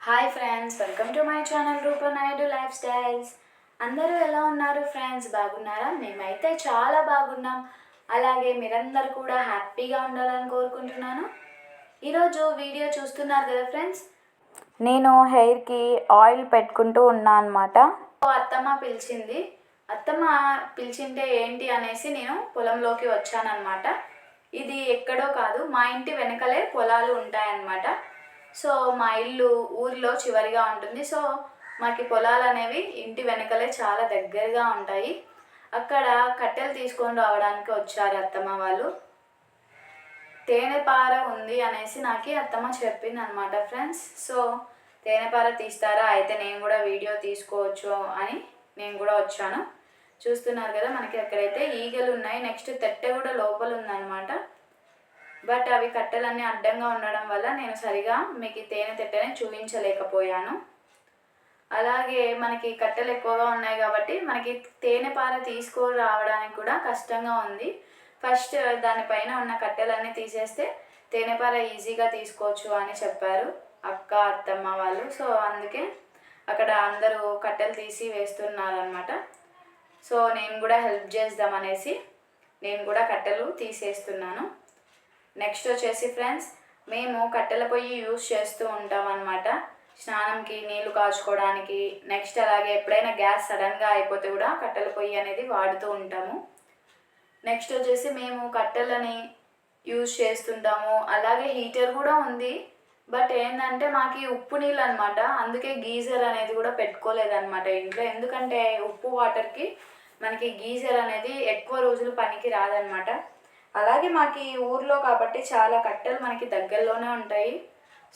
Hi friends, welcome to my channel Roopa Naidu lifestyles. అందరూ ఎలా ఉన్నారు ఫ్రెండ్స్? బాగున్నారా? మేమైతే చాలా బాగున్నాం. అలాగే మీరందరూ కూడా హ్యాపీగా ఉండాలని కోరుకుంటున్నాను. ఈరోజు వీడియో చూస్తున్నారు కదా ఫ్రెండ్స్, నేను హెయిర్కి ఆయిల్ పెట్టుకుంటూ ఉన్నా అనమాట. అత్తమ్మ పిలిచింది. అత్తమ్మ పిలిచింటే ఏంటి అనేసి నేను పొలంలోకి వచ్చానమాట. ఇది ఎక్కడో కాదు, మా ఇంటి వెనకలే పొలాలు ఉంటాయన్నమాట. సో మా ఇల్లు ఊరిలో చివరిగా ఉంటుంది. సో మాకు పొలాలు అనేవి ఇంటి వెనకలే చాలా దగ్గరగా ఉంటాయి. అక్కడ కట్టెలు తీసుకొని రావడానికి వచ్చారు అత్తమ్మ వాళ్ళు. తేనెపార ఉంది అనేసి నాకు అత్తమ్మ చెప్పింది అనమాట ఫ్రెండ్స్. సో తేనెపార తీస్తారా, అయితే నేను కూడా వీడియో తీసుకోవచ్చు అని నేను కూడా వచ్చాను. చూస్తున్నారు కదా, మనకి అక్కడైతే ఈగలు ఉన్నాయి. నెక్స్ట్ తెట్టె కూడా లోపల ఉందన్నమాట. బట్ అవి కట్టెలన్నీ అడ్డంగా ఉండడం వల్ల నేను సరిగా మీకు తేనె తెట్టని చూపించలేకపోయాను. అలాగే మనకి కట్టెలు ఎక్కువగా ఉన్నాయి కాబట్టి మనకి తేనెపార తీసుకొని రావడానికి కూడా కష్టంగా ఉంది. ఫస్ట్ దానిపైన ఉన్న కట్టెలన్నీ తీసేస్తే తేనెపార ఈజీగా తీసుకోవచ్చు అని చెప్పారు అక్క అత్తమ్మ వాళ్ళు. సో అందుకే అక్కడ అందరూ కట్టెలు తీసి వేస్తున్నారనమాట. సో నేను కూడా హెల్ప్ చేద్దామనేసి నేను కూడా కట్టెలు తీసేస్తున్నాను. నెక్స్ట్ వచ్చేసి ఫ్రెండ్స్, మేము కట్టెల పొయ్యి యూజ్ చేస్తూ ఉంటాం అన్నమాట. స్నానంకి, నీళ్లు కాచుకోవడానికి. నెక్స్ట్ అలాగే ఎప్పుడైనా గ్యాస్ సడన్గా అయిపోతే కూడా కట్టెల పొయ్యి అనేది వాడుతూ ఉంటాము. నెక్స్ట్ వచ్చేసి మేము కట్టెలని యూజ్ చేస్తుంటాము. అలాగే హీటర్ కూడా ఉంది. బట్ ఏంటంటే మాకు ఉప్పు నీళ్ళు అనమాట, అందుకే గీజర్ అనేది కూడా పెట్టుకోలేదన్నమాట ఇంట్లో. ఎందుకంటే ఉప్పు వాటర్కి మనకి గీజర్ అనేది ఎక్కువ రోజులు పనికి రాదనమాట. అలాగే మాకు ఈ ఊర్లో కాబట్టి చాలా కట్టెలు మనకి దగ్గరలోనే ఉంటాయి.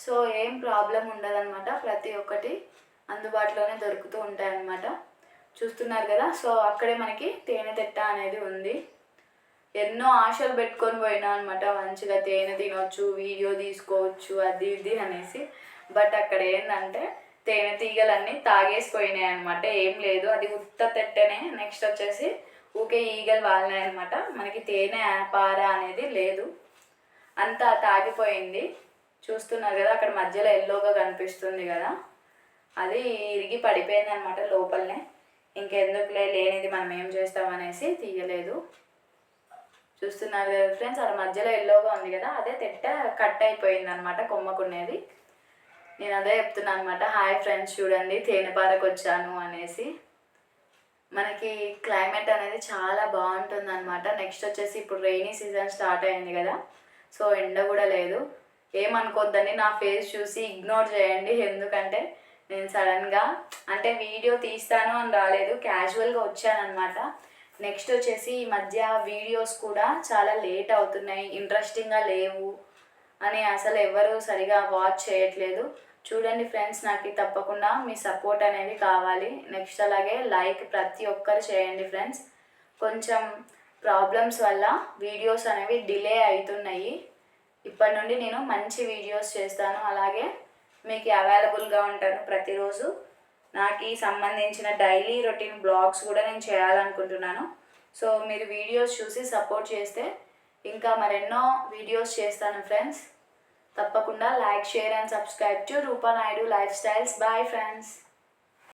సో ఏం ప్రాబ్లం ఉండదన్నమాట. ప్రతి ఒక్కటి అందుబాటులోనే దొరుకుతూ ఉంటాయి అన్నమాట. చూస్తున్నారు కదా, సో అక్కడే మనకి తేనె తెట్ట అనేది ఉంది. ఎన్నో ఆశలు పెట్టుకొని పోయినా అనమాట, మంచిగా తేనె తినొచ్చు, వీడియో తీసుకోవచ్చు, అది ఇది అనేసి. బట్ అక్కడ ఏంటంటే తేనె తీగలన్నీ తాగేసిపోయినాయి అనమాట. ఏం లేదు, అది ఉత్త తెట్టనే. నెక్స్ట్ వచ్చేసి ఊకే ఈగలు వాలినాయి అనమాట. మనకి తేనె పార అనేది లేదు, అంతా తాగిపోయింది. చూస్తున్నారు కదా, అక్కడ మధ్యలో ఎల్లోగా కనిపిస్తుంది కదా, అది ఇరిగి పడిపోయింది అనమాట లోపలనే. ఇంకెందుకులే, లేనిది మనం ఏం చేస్తామనేసి తీయలేదు. చూస్తున్నారు కదా ఫ్రెండ్స్, అక్కడ మధ్యలో ఎల్లోగా ఉంది కదా, అదే తెట్ట కట్ అయిపోయింది అనమాట, కొమ్మకునేది. నేను అదే చెప్తున్నాను అనమాట. హాయ్ ఫ్రెండ్స్, చూడండి తేనెపారకు వచ్చాను అనేసి. మనకి క్లైమేట్ అనేది చాలా బాగుంటుంది అనమాట. నెక్స్ట్ వచ్చేసి ఇప్పుడు రెయినీ సీజన్ స్టార్ట్ అయింది కదా, సో ఎండ కూడా లేదు. ఏమనుకోద్దని నా ఫేస్ చూసి ఇగ్నోర్ చేయండి. ఎందుకంటే నేను సడన్గా అంటే వీడియో తీస్తాను అని రాలేదు, క్యాజువల్గా వచ్చానమాట. నెక్స్ట్ వచ్చేసి ఈ మధ్య వీడియోస్ కూడా చాలా లేట్ అవుతున్నాయి, ఇంట్రెస్టింగ్గా లేవు అని అసలు ఎవరు సరిగా వాచ్ చేయట్లేదు. చూడండి ఫ్రెండ్స్, నాకు తప్పకుండా మీ సపోర్ట్ అనేది కావాలి. నెక్స్ట్ అలాగే లైక్ ప్రతి ఒక్కరు చేయండి ఫ్రెండ్స్. కొంచెం ప్రాబ్లమ్స్ వల్ల వీడియోస్ అనేవి డిలే అవుతున్నాయి. ఇప్పటి నుండి నేను మంచి వీడియోస్ చేస్తాను. అలాగే మీకు అవైలబుల్గా ఉంటాను ప్రతిరోజు. నాకు సంబంధించిన డైలీ రొటీన్ బ్లాగ్స్ కూడా నేను చేయాలనుకుంటున్నాను. సో మీరు వీడియోస్ చూసి సపోర్ట్ చేస్తే ఇంకా మరెన్నో వీడియోస్ చేస్తాను ఫ్రెండ్స్. తప్పకుండా like, share and subscribe to Roopa Naidu lifestyles. Bye friends.